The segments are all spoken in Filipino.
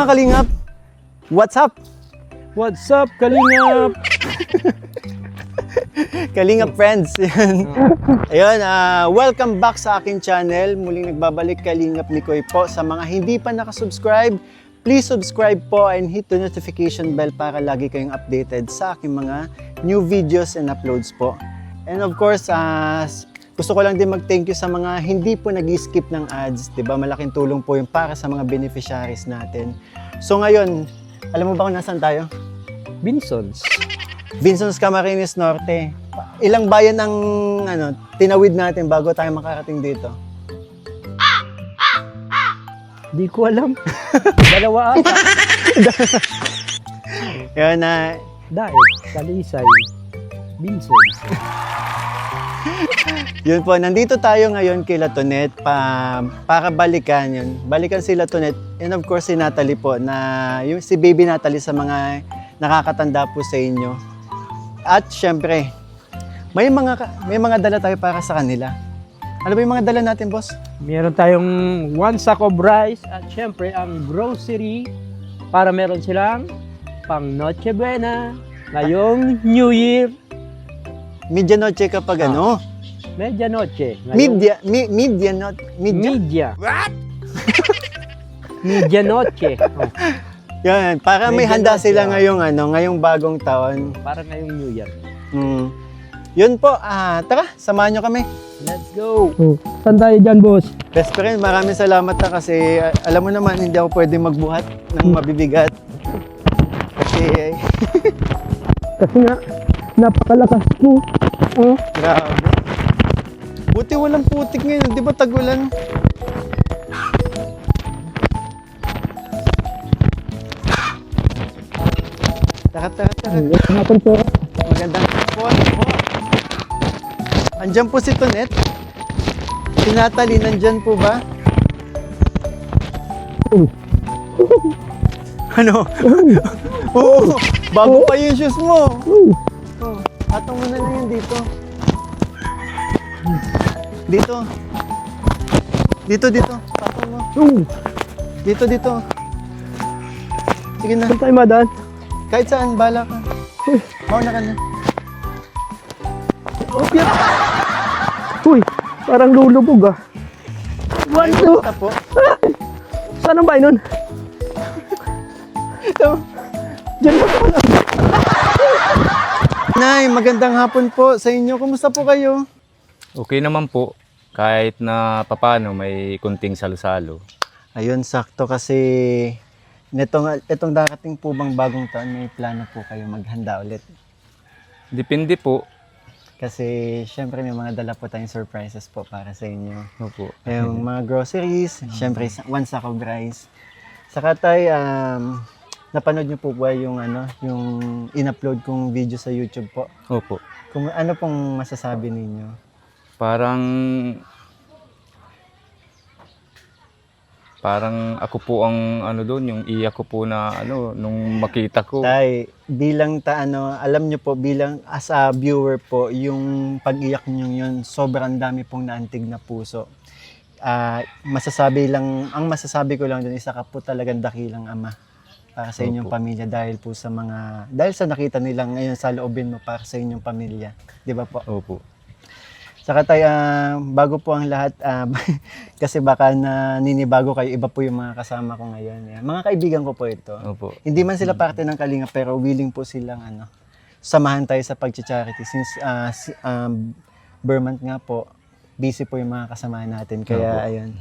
mga kalingap! What's up? What's up, Kalingap? Kalingap friends! Ayun, welcome back sa aking channel. Muling nagbabalik Kalingap Mikoy po. Sa mga hindi pa nakasubscribe, please subscribe po and hit the notification bell para lagi kayong updated sa aking mga new videos and uploads po. And of course, gusto ko lang din mag-thank you sa mga hindi po nag-skip ng ads. Diba? Malaking tulong po yung para sa mga beneficiaries natin. So ngayon, alam mo ba kung nasaan tayo? Binsons. Vincent's Camarines Norte. Ilang bayan ang tinawid natin bago tayo makarating dito? Di ko alam. Dalawa ata. Yan Daet, Talisay, Binsons. Yun po, nandito tayo ngayon kay Latonet para balikan yun. Balikan si Latonet and of course si Natalie po na yung si baby Natalie sa mga nakakatanda po sa inyo. At syempre, may mga dala tayo para sa kanila. Ano ba yung mga dala natin, boss? Meron tayong 1 sack of rice at syempre ang grocery para meron silang pang Noche Buena ngayong New Year. Medianoche kapag Medianoche. Media. What? Medianoche. Oh, Yan, para may handa Medianoche, sila ngayong bagong taon. para ngayong New Year. Yun po, tara, samahan nyo kami. Let's go. Saan tayo dyan, boss? Best friend, maraming salamat kasi alam mo naman, hindi ako pwede magbuhat ng mabibigat. Kasi, Kasi nga, napakalakas mo. Oh. grabe. Buti walang putik ngayon, di ba tagulan? Tara. Hapon po. Magandang hapon po. Andyan po si Tonet. Si Natalie, nandyan po ba? Ano? Oo, bago pa yung shoes mo. Oh, atong mo na lang yan dito. Dito. Patong mo. Dito. Sige na. Saan tayo madaan? Kahit saan, bala ka. Mauna ka na. Uy, parang lulubog ah. Ay, basta po. Saan ang bahay nun? Diyan mo ko lang. Nay, magandang hapon po sa inyo. Kumusta po kayo? Okay naman po, kahit na papano may kunting salo-salo. Ayun, sakto kasi itong darating po bang bagong taon, may plano po kayo maghanda ulit. Depende po. Kasi syempre may mga dala po tayong surprises po para sa inyo. Opo. Yung mga groceries, syempre 1 sack of rice. Saka tayo, napanood niyo po ba yung in-upload kong video sa YouTube po? Opo. Ano pong masasabi ninyo? Parang ako po ang doon, yung iyak ko po na nung makita ko. Tay, bilang alam niyo po, bilang as a viewer po, yung pag-iyak niyo yun, sobrang dami pong naantig na puso. Ang masasabi ko lang doon, isa ka po talagang dakilang ama para sa inyong Opo. pamilya dahil sa nakita nilang ngayon sa loobin mo para sa inyong pamilya. Di ba po? Opo. Saka tayo, bago po ang lahat, kasi baka naninibago kayo, iba po yung mga kasama ko ngayon. Mga kaibigan ko po ito. Opo. Hindi man sila parte ng Kalinga pero willing po silang samahan tayo sa pag-charity. Since Burmont nga po, busy po yung mga kasamahan natin. Kaya Opo. ayun.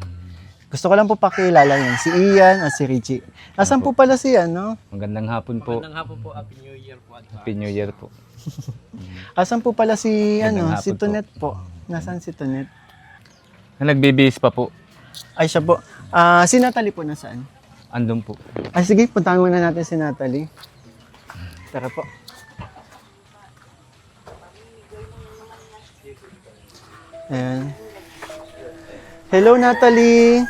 Gusto ko lang po pakilala yan. Si Ian at si Richie. Asan po pala si Magandang hapon po. Magandang hapon po, Happy New Year po. Happy New Year po. Asan po pala si Magandang si hapon po. Tonet po? Nasaan si Tonet? Nagbibihis pa po. Ay, siya po. Si Natalie po nasaan? Andun po. Sige, puntahan muna natin si Natalie. Tara po. Ayan. Hello, Natalie.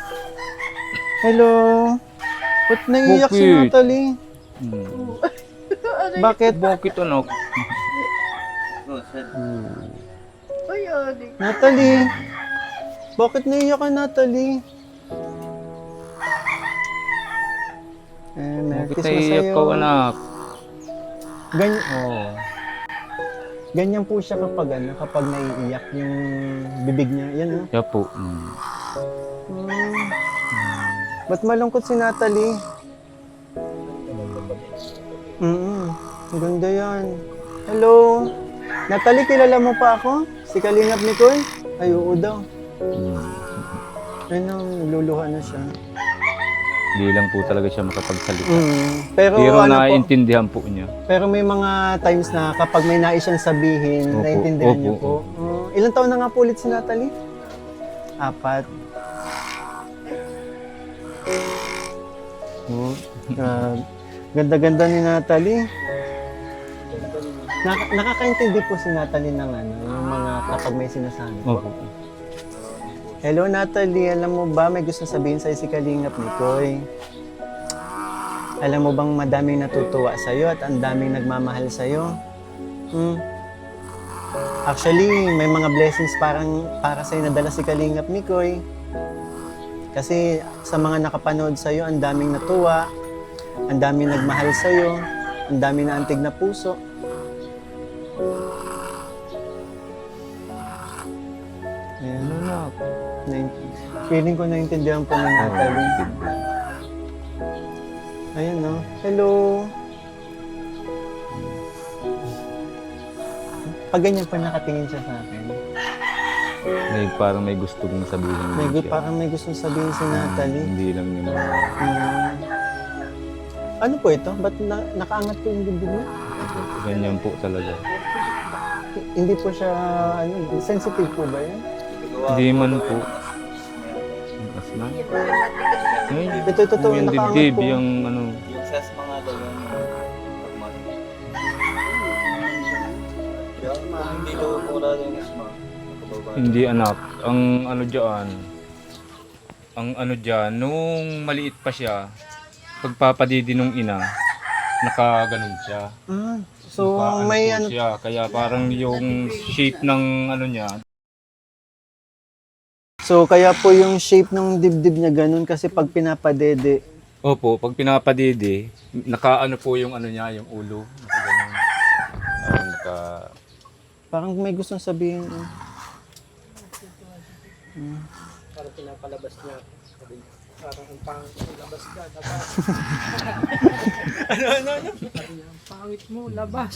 Hello. Ba't naiiyak si Bakit? Natalie? Bakit? Bakit anak? Natalie. Bakit naiiyak ka, Natalie? Merry Kita Christmas iyak sa'yo. ko, anak. Ganyan, Oo. ganyan po siya kapag naiiyak yung bibig niya. Yan, no? Kaya po. Ba't malungkot si Natalie? Ang ganda yan. Hello? Natalie, kilala mo pa ako? Si Kalingap Nicole? Ay, oo daw. Ayun, niluluha na siya. Hindi lang po talaga siya makapagsalita. Pero, Pero ano po, naiintindihan po niya. pero may mga times na kapag may nais siyang sabihin, Opo, naiintindihan niyo opo, po. Ilang taon na nga po ulit si Natalie? 4. Ganda-ganda ni Natalie. Nakakaintindi po si Natalie ng yung mga kapag may sinasabi po. Opo. Hello Natalie, alam mo ba may gusto sabihin sa'yo si Kalingap Nicole? Alam mo bang madaming natutuwa sa'yo at ang daming nagmamahal sa'yo? Actually, may mga blessings para sa'yo nadala si Kalingap Nicole. Kasi sa mga nakapanood sa'yo, ang daming natuwa, ang daming nagmahal sa'yo, ang daming naantig na puso. Ayan. Feeling ko naintindihan po ni Natalie. Ayan, no? Hello! Pag ganyan pa nakatingin siya sa akin, Parang may gusto kong sabihin. parang may gustong sabihin si Natalie. Hindi lang yung mga... Ano po ito? Ba't nakaangat po yung dibdib niya? Ganyan po talaga. Hindi po siya, sensitive po ba yan? Hindi man po. As na. Ay, Ito, totoo, yung nakaangat dibdib, po. yung ano... Yung ses mga daw yung hindi daw po wala yung isma. Hindi anak. Ang ano dyan, nung maliit pa siya, pagpapadidi nung ina, nakaganon siya. So, Naka, may po siya. Kaya parang yung shape ng ano niya, So, kaya po yung shape ng dibdib niya ganun kasi pag pinapadede. opo, pag pinapadidi, nakaano po yung ano niya, yung ulo. Nakaganon. Parang may gustong sabihin. Parang pinapalabas niya. Parang ang pangit mo, labas ka, labas. Ano? Ang pangit mo, labas.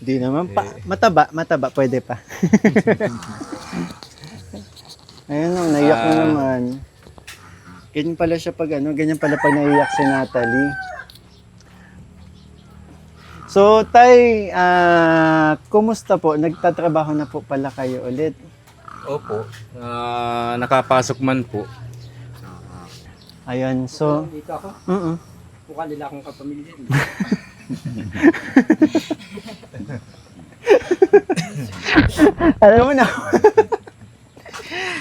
Di naman pa. Mataba, pwede pa. Ayun o, naiyak na naman. Ganyan pala siya ganyan pala pag naiyak si Natalie. So, Tay, kumusta po? Nagtatrabaho na po pala kayo ulit? Opo, nakapasok man po. Ayun, so... Dito ako, mukha nila akong kapamilya. Alam mo na.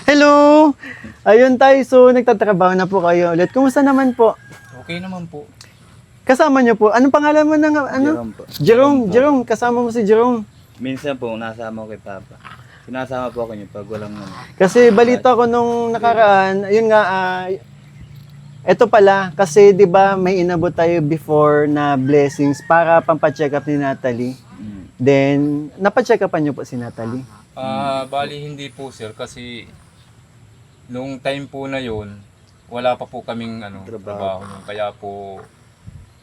Hello! Ayun Tay, so nagtatrabaho na po kayo ulit. Kumusta naman po? Okay naman po. Kasama niyo po. Anong pangalan mo ng Jerome po. Jerome, kasama mo si Jerome. Minsan po, nasama ko kay Papa. Sinasama po ako niya pag walang ano. Kasi balita ko nung nakaraan, ayun nga, eto pala, kasi di ba may inabot tayo before na blessings para pampacheck up ni Natalie. Then, napacheck upan niyo po si Natalie. Bali hindi po sir kasi noong time po na yon wala pa po kaming trabaho nun. Kaya po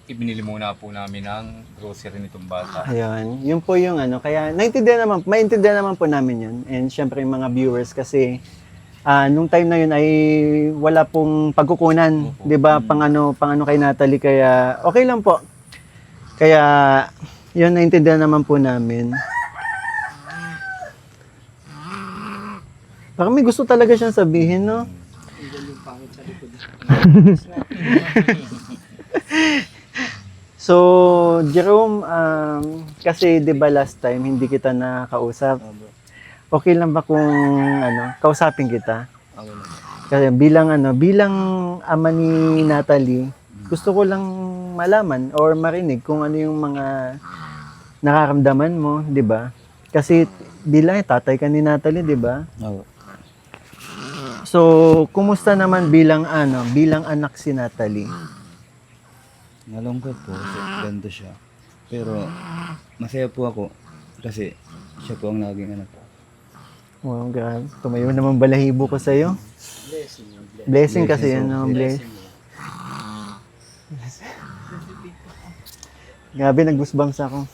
ibinili muna po namin ng grocery nitong bata. Ayun, yun po yung kaya maintindihan naman po namin yun. And syempre yung mga viewers kasi nung time na yun ay wala pong pagkukunan, 'di ba? Pang ano kay Natalie kaya okay lang po. Kaya yun naintindihan naman po namin. Parang may gusto talaga siyang sabihin, no? So, Jerome, kasi 'di ba last time hindi kita nakausap. Okay lang ba kung kausapin kita? Ako lang. Kasi bilang ama ni Natalie, gusto ko lang malaman or marinig kung ano yung mga nararamdaman mo, 'di ba? Kasi bilang tatay ka ni Natalie, 'di ba? Oo. So, kumusta naman bilang anak si Natalie? Nalungkot po kasi ganito siya. Pero masaya po ako kasi siya po ang laging anak. Wow, grabe. Tumayo naman balahibo ko sa'yo. Blessing kasi yan, no? Blessing. Grabe, nag-goosebumps ako.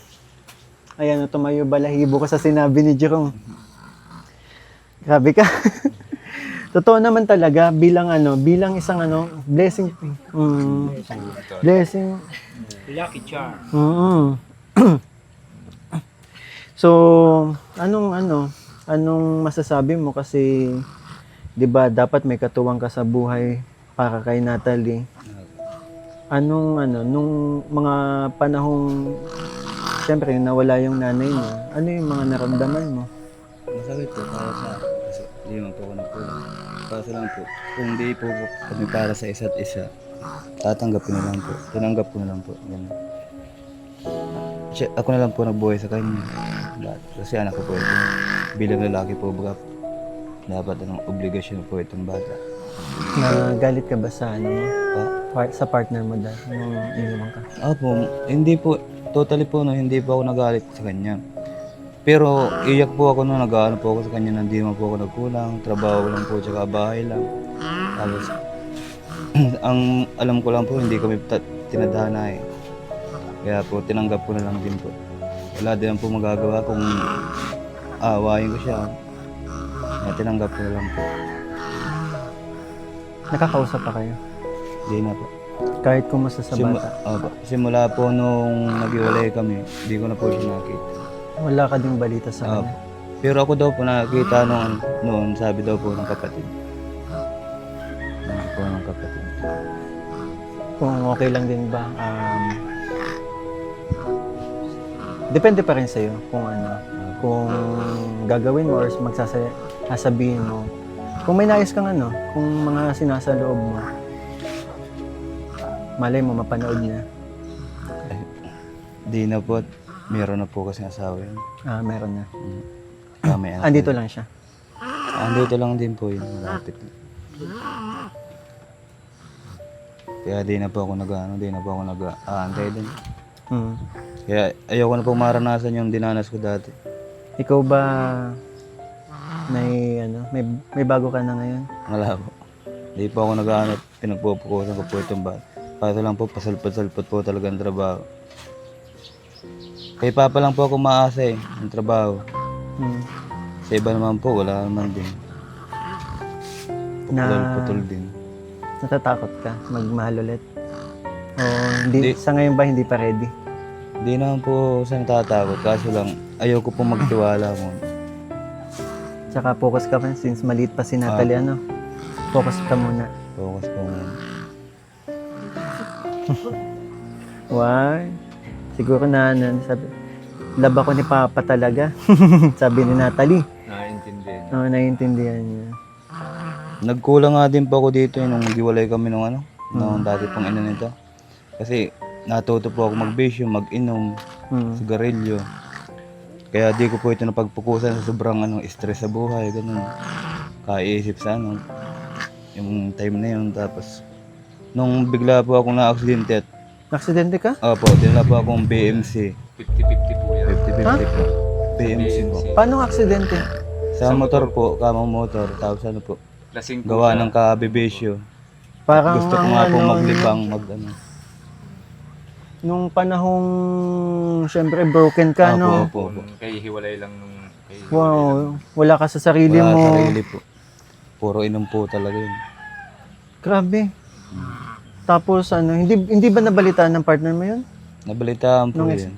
Ayan, tumayo balahibo ko sa sinabi ni Jerome. Grabe ka. Totoo naman talaga, bilang isang blessing. Blessing. Lucky charm. So, anong masasabi mo kasi 'di ba dapat may katuwang ka sa buhay para kay Natalie. Nung mga panahong siyempre nawala yung nanay mo, ano yung mga naramdaman mo? Masakit po para sa kasi hindi naman po ako nagkulang. Para lang po, kung di po kami para sa isa't isa, tatanggapin na lang po. Tinanggap ko na lang po. Ganun. Ako na lang po nagbuhay sa kanya. Kasi anak ko po ito. Bilang lalaki po, baga, dapat obligasyon po itong bata. Nagalit ka ba sa sa partner mo dahil nung iniwan ka? Opo, hindi po, totally po, no, hindi po ako nagalit sa kanya. Pero iyak po ako nung nag-ano po ako sa kanya na hindi naman po ako nagkulang, trabaho lang po, tsaka bahay lang. Tapos, ang alam ko lang po, hindi kami tinadhana eh. Kaya po, tinanggap ko na lang din po. Wala din po magagawa kung aawayin ko siya. Kaya tinanggap ko na lang po. Nakakausap pa kayo? Hindi na po. Kahit kumusta sa bata? Opo, simula po nung nag-iwalay kami, hindi ko na po siya nakita. Wala ka ding balita sa kanya? Pero ako daw po nakita noon, sabi daw po ng kapatid. Ng kapatid. Kung okay lang din ba, depende pa rin sa'yo kung gagawin mo or sasabihin mo. Kung may nais kang kung mga sinasaloob mo, malay mo mapanood niya. Di na po, meron na po kasi asawa yun. Meron na. May anak Andito na. lang siya. Andito lang din po yun, malapit. Kaya di na po ako nag-aantay din. Kaya ayoko na po maranasan yung dinanas ko dati. Ikaw ba may bago ka na ngayon? Wala po. Di po ako nag-aano, pinagpupukusan ko po itong bata. Para lang po, pasalpot-salpot po talaga ang trabaho. Kay Papa lang po ako maasa ang trabaho. Sa iba naman po, wala naman din. Putol din. Natatakot ka magmahal ulit? O hindi, sa ngayon ba hindi pa ready? Hindi naman po sa natatakot, kaso lang ayoko po magtiwala mo. Tsaka focus ka pa, since maliit pa si Natalie, focus ka muna. Focus po muna. Why? Siguro sabi, laba ko ni Papa talaga. Sabi ni Natalie. Naiintindihan. Oo, naiintindihan niya. Nagkulang nga din po ako dito nung maghiwalay kami nung dati pong ina nito. Kasi natuto po ako mag-bisyo, mag-inom, sigarilyo. Kaya di ko po ito napagpukusan sa sobrang stress sa buhay, ganun. Kaiisip sa yung time na yun. Tapos, nung bigla po akong na-aksidente Aksidente ka? opo, dinala po akong BMC. 50-50 po yan. 50-50 po. BMC po. Paano aksidente? Sa motor po, kamang motor. Tapos po, Lasing po gawa siya. ng kabibisyo. Parang Gusto ko nga po maglibang, nung panahong siyempre broken ka, no? Opo. Kay hiwalay lang nung... Wow, wala ka sa sarili Wala mo. sarili po. Puro inom po talaga yun. Grabe. Tapos hindi ba nabalitaan ng partner mo yun? Nabalitaan po Nung yun.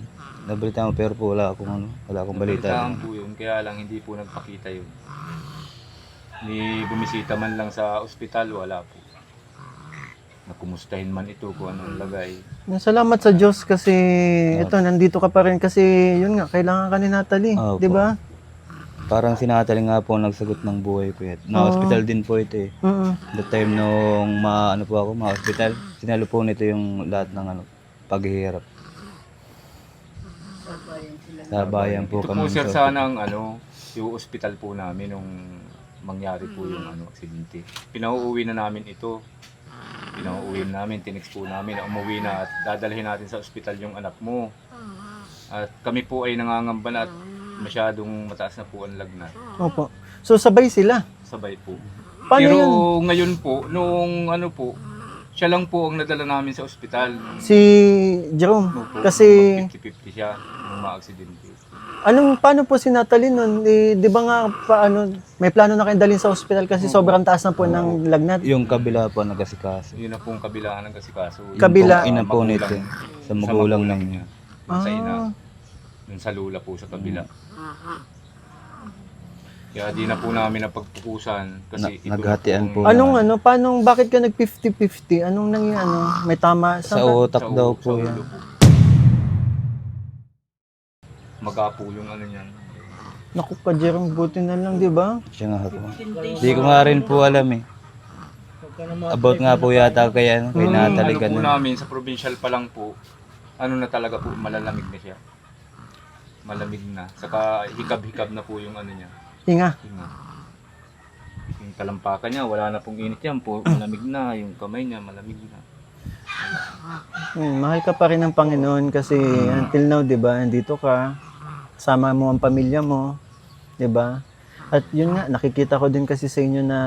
Nabalitaan pero po wala akong balita. Balitaan po yun, kaya lang hindi po nagpakita yun. Ni bumisita man lang sa ospital, wala po. Nakumustahin man ito kung anong lagay. Salamat sa Diyos kasi nandito ka pa rin kasi yun nga, kailangan ka ni Natalie, Opo. di ba? Parang sinatali nga po ang nagsagot ng buhay ko. Na-hospital din po ito eh. The time nung ma-hospital, sinalo po nito yung lahat ng paghihirap. Sa bayan po Ito kami. po sir sana ang yung ospital po namin nung mangyari po yung aksidente. Pinauuwi na namin ito. pinauwi namin, tinext po namin na umuwi na at dadalhin natin sa ospital yung anak mo. At kami po ay nangangamba na at masyadong mataas na po ang lagnat. Opo. So, sabay sila. Sabay po. Paano Pero yun? ngayon po, nung ano po, siya lang po ang nadala namin sa ospital. Si Jerome. Opo, Kasi, 50-50 siya nung ma-aksidente. paano po si Natalie nun? Di ba nga, may plano na kayong dalhin sa ospital kasi sobrang taas na po ng lagnat. Yung kabila po nagkasikaso. Yun na pong kabilaan ng kasikaso. Yun Kabila. pong Ina po nito. Sa magulang lang niya. Dun sa ina. Ah. Dun sa lula po sa kabila. Kaya di na po namin napagpukusan kasi Naghatian po. Paano, bakit ka nag 50-50? Anong may tama? Sa Saan ka? utak daw po yan. Magapo yung ano niyan. Naku ka, Jerome, buti na lang, di ba? Siya nga po. Di ko nga rin po alam eh. About nga po yata kay Natalie Ano po ganun. namin sa provincial pa lang po, ano na talaga po, malalamig na siya. Malamig na. Saka hikab-hikab na po yung ano niya. Hinga. Hinga. Yung talampakan niya, wala na pong init yan po. Malamig na. Yung kamay niya, malamig na. Mahal ka pa rin ng Panginoon kasi until now, di ba, andito ka, sama mo ang pamilya mo, di ba? At yun nga, nakikita ko din kasi sa inyo na,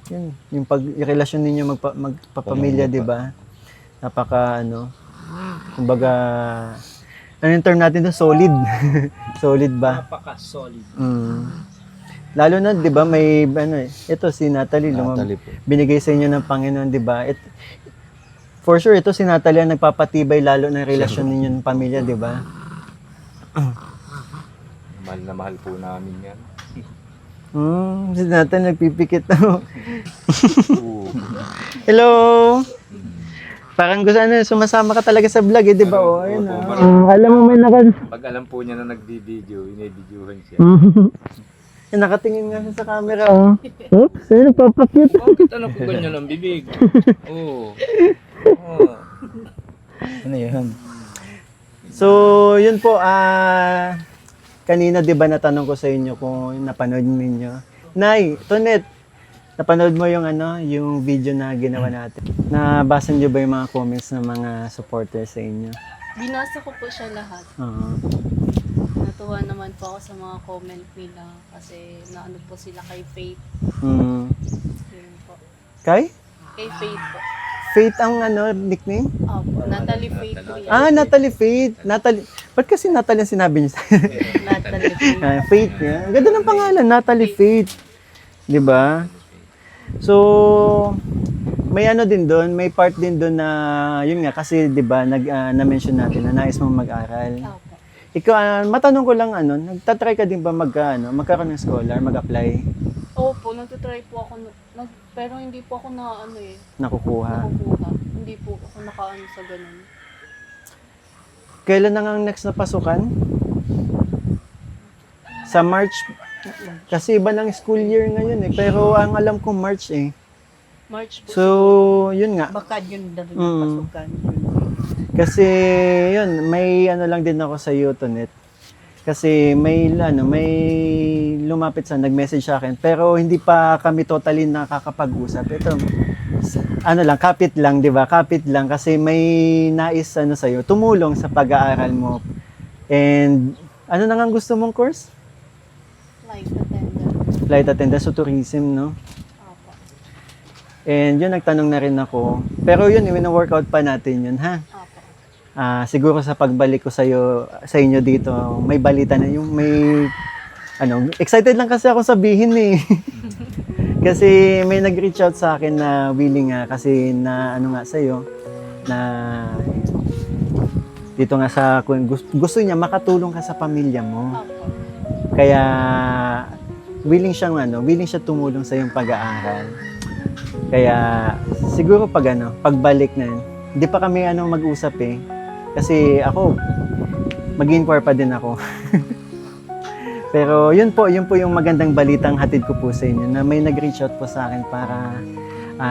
yun, yung yung relasyon ninyo magpapamilya, di ba? Napaka, kumbaga, ano yung term natin doon? Solid. Solid ba? Napaka-solid. Lalo na, di ba, may, ito si Natalie, Natalie po. binigay sa inyo ng Panginoon, di ba? For sure, ito si Natalie ang nagpapatibay lalo ng relasyon ninyo ng pamilya, di ba? Mahal na mahal po namin yan. Si Natalie nagpipikit na. Oo. Hello! Parang gusto sumasama ka talaga sa vlog, di ba? Oh, ayun Opo, alam mo may Pag alam po niya na nagbi-video, inay-videohan siya. nakatingin nga siya sa camera, oh. Oops, ayun, papakit. Bakit ano po ganyan ang bibig? Oo. Ano yun? So, yun po, kanina, di ba, natanong ko sa inyo kung napanood ninyo. Nay, Tonet, napanood mo yung yung video na ginawa natin? Nabasa niyo ba yung mga comments ng mga supporters sa inyo? Binasa ko po siya lahat. Oo. Natuwa naman po ako sa mga comment nila kasi naano po sila kay Faith. Yun po. Kay? Kay Faith po. Faith ang nickname? Opo, Natalie Faith po yan. Natalie Faith. Natalie. Ba't kasi Natalie ang sinabi niyo? Natalie Faith. Faith niya. Ang ganda ng pangalan, Natalie Faith. 'Di ba? So, may din doon, may part din doon na yun nga kasi 'di ba na-mention natin na nais mong mag-aral. Opo. Ikaw, matanong ko lang nagtatry ka din ba magkaroon ng scholar, mag-apply? Opo, nagtitry po ako, pero hindi po ako Nakukuha. nakukuha. Hindi po ako nakaano sa ganun. Kailan na nga ang next na pasukan? Sa March. Kasi iba ng school year ngayon eh. Pero ang alam ko March eh. March po. So, yun nga. Baka yun na rin yung pasukan. Kasi yun, may lang din ako sa Utonet. Kasi may lumapit nag-message sa akin, pero hindi pa kami totally nakakapag-usap. Ito, kapit lang, 'di ba? Kapit lang kasi may nais sa iyo, tumulong sa pag-aaral mo. And ano na nga gusto mong course? Flight attendant. Flight attendant sa tourism, no? Opo. And yun, nagtanong na rin ako. Pero yun, i-workout pa natin yun, ha? Opo. Siguro sa pagbalik ko sa inyo dito, may balita na yung excited lang kasi ako sabihin eh. Kasi may nag-reach out sa akin na willing nga kasi na sa iyo na dito nga sa kung gusto niya makatulong ka sa pamilya mo. Opo. Kaya willing siya tumulong sa iyong pag-aaral. Kaya siguro pagbalik na yun, hindi pa kami mag-usap eh. Kasi ako, mag-inquire pa din ako. Pero yun po yung magandang balitang hatid ko po sa inyo na may nag-reach out po sa akin para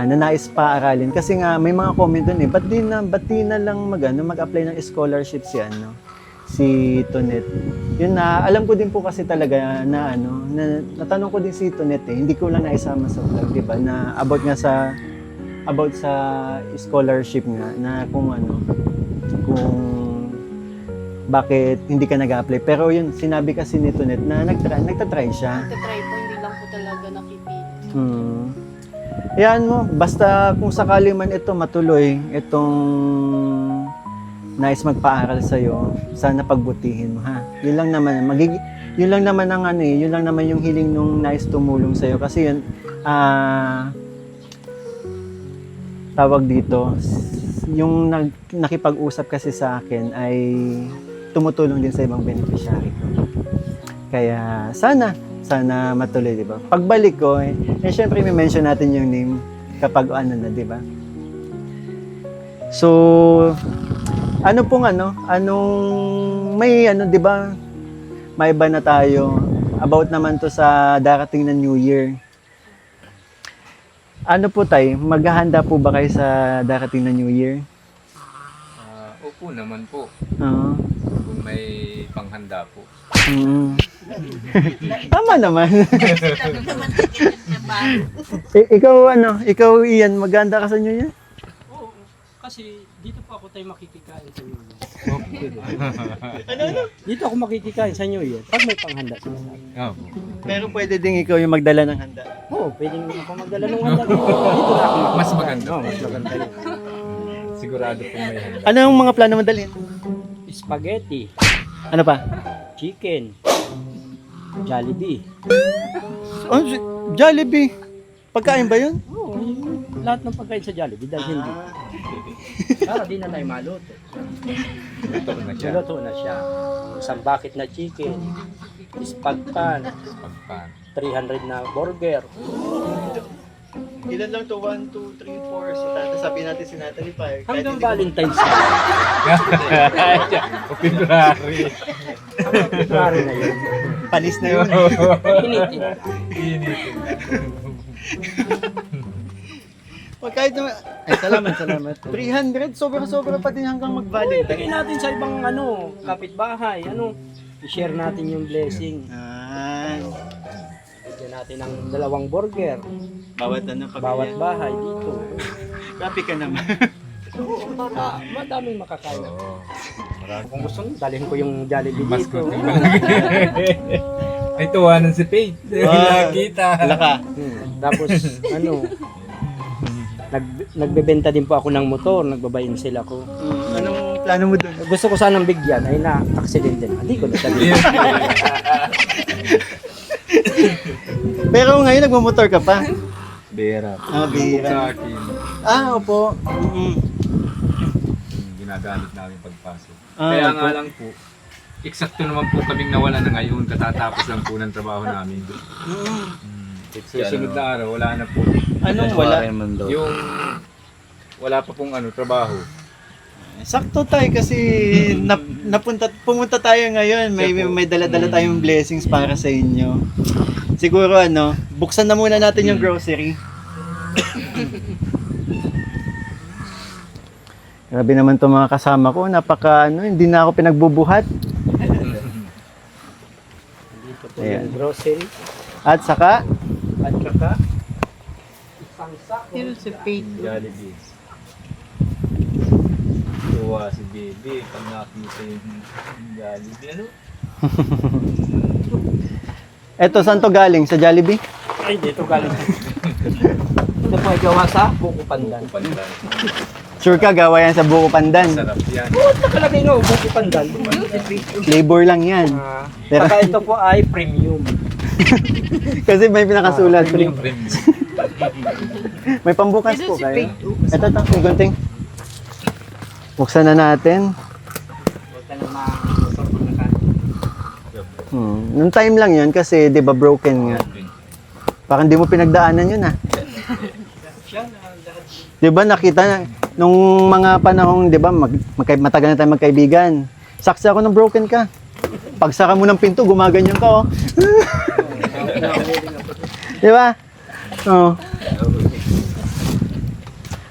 nanais pa aralin. Kasi nga may mga comment doon eh, ba't di na lang mag-apply ng scholarship si Tonet. Yun na, alam ko din po kasi talaga na ano, na natanong ko din si Tonet hindi ko lang naisama sa vlog, di ba? Na about sa scholarship nga, na kung kung bakit hindi ka nag-apply. Pero yun, sinabi kasi ni Tonet na nagtatry siya. Nagtatry po, hindi lang po talaga nakipilit. Yan mo, basta kung sakali man ito matuloy, itong nais magpaaral sa'yo, sana pagbutihin mo, ha? Yun lang naman, yun lang naman ang yun lang naman yung hiling nung nais tumulong sa'yo. Kasi yun, tawag dito, yung nakipag-usap kasi sa akin ay tumutulong din sa ibang beneficiary ko. Kaya sana matuloy, di ba? Pagbalik ko, syempre may mention natin yung name kapag na, di ba? So, di ba? May iba na tayo. About naman to sa darating na New Year. Ano po tay, maghahanda po ba kayo sa darating na New Year? Opo naman po. Oo. Kung may panghanda po. Tama naman. Ikaw Ian, maghahanda ka sa New Year? Oo, kasi dito po ako tayo makikikain sa New Year. Dito ako makikikain sa New Year pag may panghanda sila sa akin. Opo. Pero pwede din ikaw yung magdala ng handa. Oo, pwedeng ako magdala ng handa dito. Dito na ako Mas maganda. Oo, mas maganda yun. Sigurado po may handa. Ano ang mga plano mo dalhin? Spaghetti, Ano pa? chicken, Jollibee. Oh, Jollibee. Pagkain ba yun? Oo, lahat ng pagkain sa Jollibee dahil hindi. Para di na tayo maluto. Ito na siya. Maluto na siya. Isang bucket na chicken, spag pan, Pagpan. 300 na burger. Ilan lang to? 1, 2, 3, 4. So, sabihin natin si Natalie pa. Hanggang Valentine's Day. O February. Hanggang February na yun. Panis na yun. Initin. Initin. Kahit naman. Ay, salamat. 300? Sobra pa din hanggang mag-Valentine. Bigay natin sa ibang kapitbahay. I-share natin yung blessing. Bigyan natin ng 2 burger. Bawat Bawat bahay dito. Grabe ka naman. Oo, para madaming makakain. Oo. Kung gusto nyo, dalhin ko yung Jollibee Mas dito. Ay, tuwanan si Faith. Nakita. Laka. Tapos, nagbebenta din po ako ng motor, nagbabayin sila ko. Anong plano mo doon? Gusto ko sanang bigyan, ay na-accident din. Hindi ko na sabihin. Pero ngayon nagmamotor ka pa? Bira. Bira. Sa akin, Opo. ginagamit namin pagpasok. Ah, Kaya opo. nga lang po, eksakto naman po kaming nawala na ngayon, katatapos lang po ng trabaho namin. Susunod na araw, wala na po. Anong wala? Yung wala pa pong trabaho. Sakto tayo kasi pumunta tayo ngayon. May dala-dala tayong blessings para sa inyo. Siguro buksan na muna natin yung grocery. Grabe naman 'tong mga kasama ko. Napaka hindi na ako pinagbubuhat. Dito po Ayan. yung grocery. At saka At saka, isang sako. Si Faith. Jollibee. Tuwa si Baby pag nakita yung Jollibee. eto saan to galing? Sa Jollibee? Ay, dito galing. Ito po ay gawa sa Buko Pandan. Pandan. Sure ka gawa yan sa Buko Pandan. Sarap yan. Oo, nakalagay nga, Buko Pandan. Flavor lang yan. Pero- Saka ito po ay premium. Kasi may pinakasulat. Yung premium. May pambukas po kayo. Ito, gunting. Buksan na natin. Huwag ka na ma-motor pag nakain. Nung time lang yun kasi 'di ba broken nga. Parang hindi mo pinagdaanan yun 'Di ba nakita na nung mga panahong 'di ba matagal na tayo magkaibigan. Saksi ako ng broken ka. Pagsara mo ng pinto, gumaganyan ka oh. 'Di ba? Oh.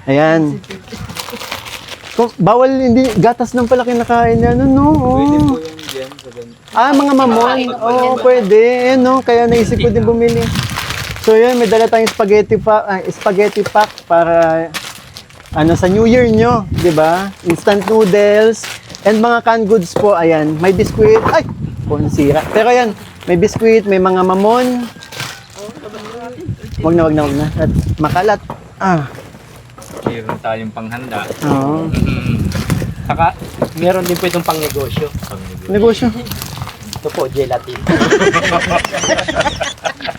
Ayan. Bawal, hindi, gatas lang pala kinakain na, ano, no? Pwede Oo. po yung dyan sa ganito. Mga mamon. Oo, pwede. No? Kaya naisip ko din bumili. So yun, may dala tayong spaghetti pack para sa New Year nyo, di ba? Instant noodles and mga canned goods po, ayan. May biskuit. Ay! Sira. Pero ayan, may biskuit, may mga mamon. Wag na. At makalat. Meron tayong panghanda. Oo. Saka, meron din po itong pangnegosyo. Negosyo. Ito po, gelatin.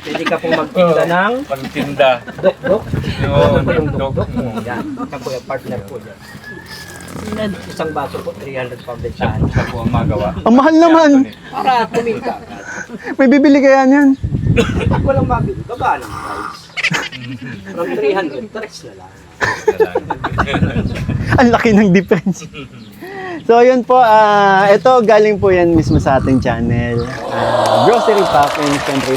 Pwede ka pong magtinda ng Pagtinda. dok-dok. Yung Ano po yung dok. dok-dok? Yan. Yan po yung partner po dyan. Isang baso po, 300 pound din Siya, saan. siya po ang magawa. Ang mahal naman. Para kumita. May bibili kaya niyan. Pag walang mabili, baba ng price. From 300, tres na lang. Ang laki ng difference. So, yun po. Ito, galing po yan mismo sa ating channel. Grocery pack and siyempre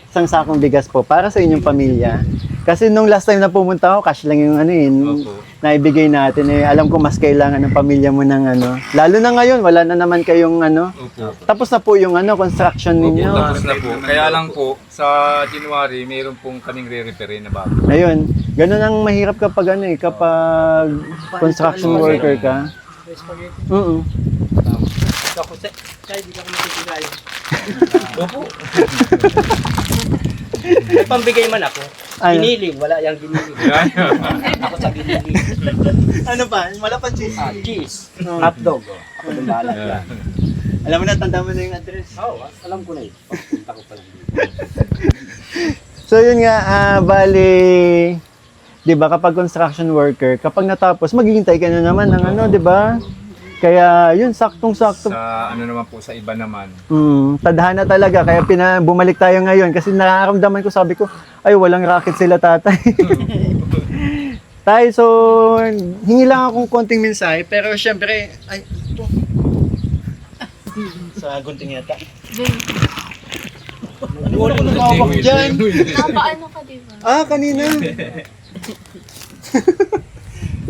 isang sakong bigas po para sa inyong pamilya. Kasi nung last time na pumunta ako, cash lang yung Opo. naibigay natin. Alam ko mas kailangan ng pamilya mo ng Lalo na ngayon, wala na naman kayong Opo. Tapos na po yung construction ninyo. Tapos na po. Kaya lang po, sa January, mayroon pong kaming re-repair na bago. Ayun, ganun ang mahirap kapag kapag construction worker ka. Oo. Ako, hindi ka ko matigilay. Opo. May pambigay man ako. Ano? Giniling, wala yung giniling. Ako sa giniling. Ano pa? Wala pa cheese. Cheese, hotdog. Ako din bahala dyan. Alam mo na, tanda mo na yung address. Oo, alam ko na yun. Pagpunta ko pa lang dito. So yun nga, bali, di ba kapag construction worker, kapag natapos, maghihintay ka na naman ng di ba? Kaya yun, saktong-sakto. Sa ano naman po, sa iba naman. Tadhana talaga, kaya bumalik tayo ngayon kasi nakaramdaman ko, sabi ko, ay walang racket sila tatay. Tay, so hingi lang akong konting mensahe, pero syempre, ay, ito. Sa gunting yata. Ano ko nakawak dyan? Napaano ka, di ba? Kanina.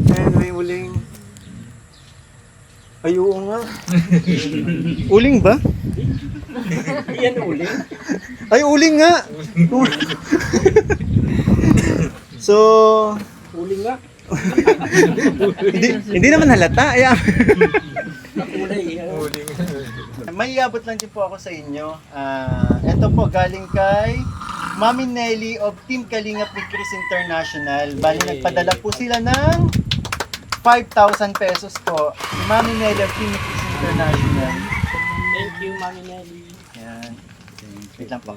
Ayan, may uling. Ay, oo nga. Uling ba? Yan uling. Ay, uling nga. So, Uling nga. hindi naman halata. Ayan. Kulay. May iabot lang din po ako sa inyo. Ito po galing kay Mami Nelly of Team Kalingap ni Chris International. Bali, nagpadala po sila ng 5,000 pesos po. Si Mami Nelly of Team Chris International. Thank you, Mami Nelly. Yan. Wait lang po.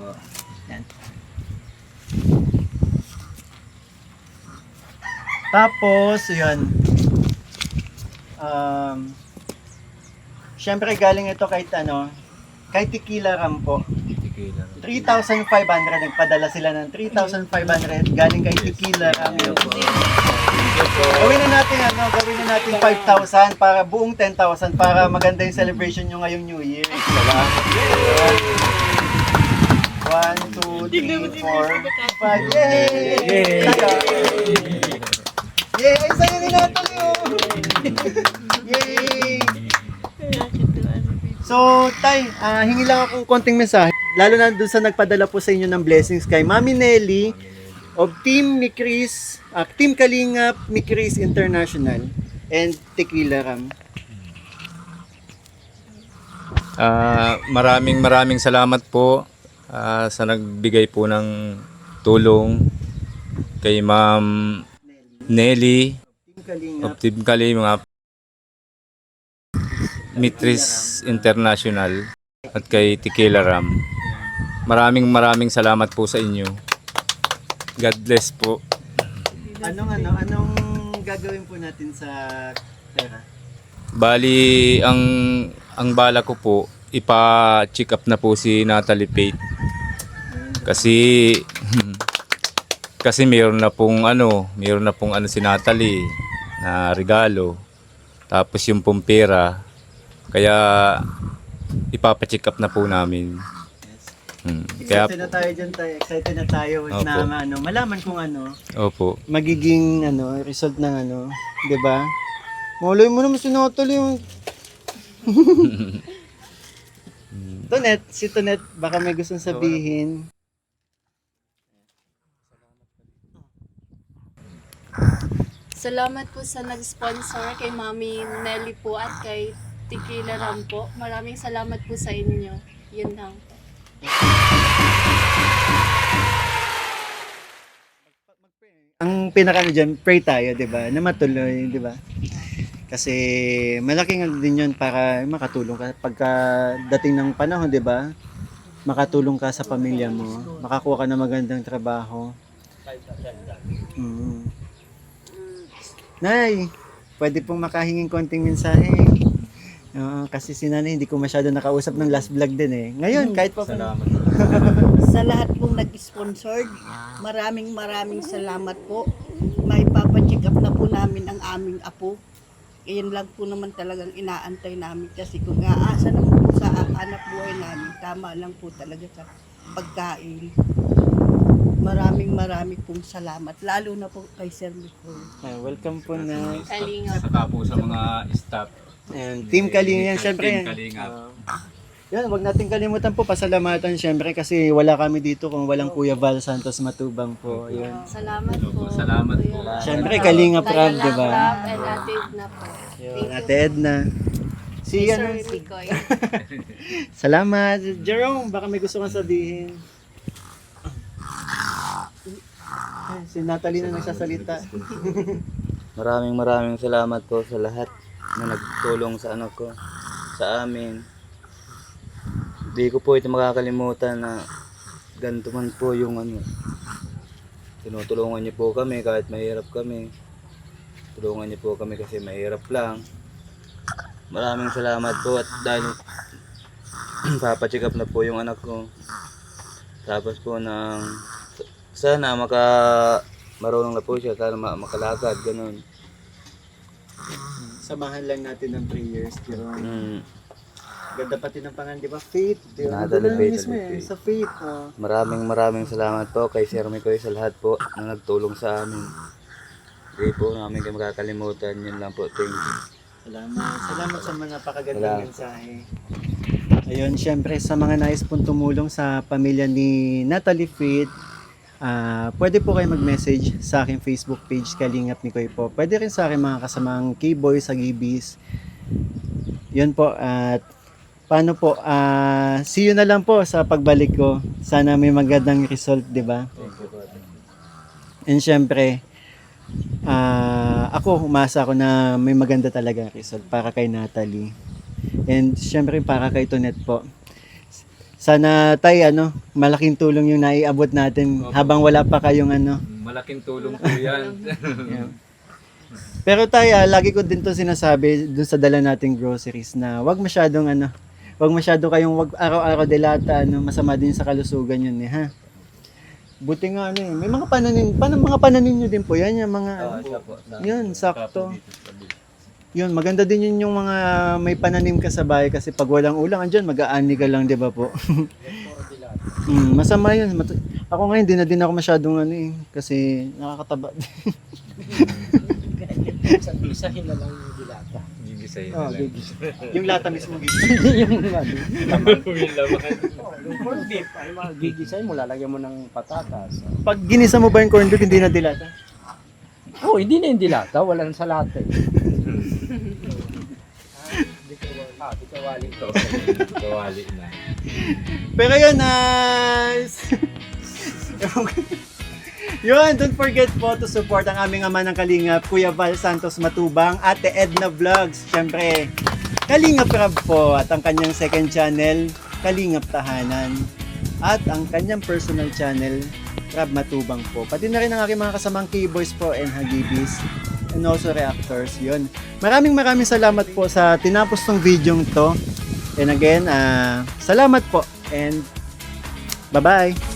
Yan. Tapos, yun. Siyempre galing ito kay Tequila Ram po. 3,500, nagpadala sila ng 3,500 galing kay Tequila Ram. Gawin na natin 5,000 para buong 10,000 para maganda yung celebration nyo ngayong New Year. Salamat. 1, 2, 3, 4, 5. Yay! Yay! Ay, sa'yo ni Natalie, Yay! So, Tay, hingi lang akong konting mensahe. Lalo na doon sa nagpadala po sa inyo ng blessings kay Mami Nelly of Team ni Chris, Team Kalingap ni Chris International and Tequila Ram. Maraming salamat po sa nagbigay po ng tulong kay Ma'am Nelly Team Kalingap. of Team Kali, mga Mitris International at kay Tequila Ram. Maraming salamat po sa inyo. God bless po. Anong gagawin po natin sa pera? Bali, ang bala ko po, ipa-check up na po si Natalie Pate. Kasi mayroon na pong si Natalie na regalo. Tapos yung pong pera, kaya ipapa-check up na po namin. Kaya Excited na tayo dyan, Tay. Excited na tayo Opo. na malaman kung opo. magiging result ng 'di ba? Malay mo naman sinatali yung... Tonet, si Tonet, baka may gustong sabihin. Salamat po sa nag-sponsor kay Mami Nelly po at kay Tequila Ram po. Maraming salamat po sa inyo. Yun lang po. Ang pinaka dyan, pray tayo, di ba? Na matuloy, di ba? Kasi malaking ano din yun para makatulong ka pagka dating ng panahon, di ba? Makatulong ka sa pamilya mo, makakuha ka ng magandang trabaho. Mm. Nay, pwede pong makahinging konting mensahe. Kasi si nanay hindi ko masyado nakausap ng last vlog din eh. Ngayon, kahit pa Salamat. Sa lahat pong nag-sponsored, maraming salamat po. May papacheck up na po namin ang aming apo. Iyan lang po naman talagang inaantay namin kasi kung aasa naman po sa anak buhay namin, tama lang po talaga sa pagkain. Maraming pong salamat, lalo na po kay Sir Nicole. welcome po na. Kalingap. Saka po sa mga staff. And Team Kalinga yan, syempre. Team Kalingap. Yan, wag natin kalimutan po pasalamatan syempre kasi wala kami dito kung walang Kuya Val Santos Matubang po. Yan. Salamat po. Salamat po. Syempre Kalingap Rab, di ba? And Ate Edna po. Yun, Ate Edna. Si Sir ano, Mikoy. salamat. Jerome, baka may gusto kang sabihin. Ay, si Natalie na nagsasalita. Maraming salamat po sa lahat na nagtulong sa anak ko, sa amin. Hindi ko po ito makakalimutan na ganito man po yung tinutulungan niyo po kami kahit mahirap kami. Tulungan niyo po kami kasi mahirap lang. Maraming salamat po at dahil papacheck up na po yung anak ko. Tapos po sana marunong na po siya, sana makalakad, ganun. Samahan lang natin ng prayers, Jerome. Mm. Ganda pati ng pangalan, di ba? Faith. Di ba? Natalie Doon Faith, mismo Natalie eh, Faith. sa faith. Maraming salamat po kay Sir Mikoy sa lahat po na nagtulong sa amin. Hindi po namin kayo makakalimutan. Yun lang po. Thank you. Salamat sa mga napakagandang Salamat. mensahe. Ayun, syempre sa mga nais pong tumulong sa pamilya ni Natalie Faith, pwede po kayo mag-message sa aking Facebook page, Kalingap Mikoy po. Pwede rin sa aking mga kasamang K-Boy sa Gibis. Yun po, at paano po, see you na lang po sa pagbalik ko. Sana may magandang result, di ba? And syempre, ako, umasa ako na may maganda talaga result para kay Natalie. And syempre para kay Tonet po. Sana tayo, malaking tulong yung naiabot natin habang wala pa kayong Malaking tulong po yan. Yeah. Pero tayo, lagi ko din to sinasabi dun sa dala nating groceries na wag masyado kayong wag araw-araw delata, masama din sa kalusugan yun ha. Buti nga may mga pananim nyo din po yan, yung mga yun, sakto. Yun, maganda din yun yung mga may pananim ka sa bahay kasi pag walang ulang, andyan, mag-aani ka lang, di ba po? Masama yun. Ako ngayon, di na din ako masyadong kasi nakakataba. Isahin na lang yung dilata. Gigisayin Oh, na lang. yung lata mismo Yung Laman po yung laman. yung corned beef, ay gigisahin mo, lalagyan mo ng patatas. Pag ginisa mo ba yung corned beef, hindi na dilata? Oh, hindi na yung dilata, wala na sa lahat eh. Di kawali to. Kawali na. Pero yun, yun, don't forget po to support ang aming ama ng Kalingap, Kuya Val Santos Matubang, Ate Edna Vlogs, syempre, Kalingap Rab po, at ang kanyang second channel, Kalingap Tahanan, at ang kanyang personal channel, Rab Matubang po. Pati na rin ang aking mga kasamang K-Boys po and Hagibis, and also reactors, yun. Maraming salamat po sa tinapos tong video to. And again, salamat po, and bye-bye!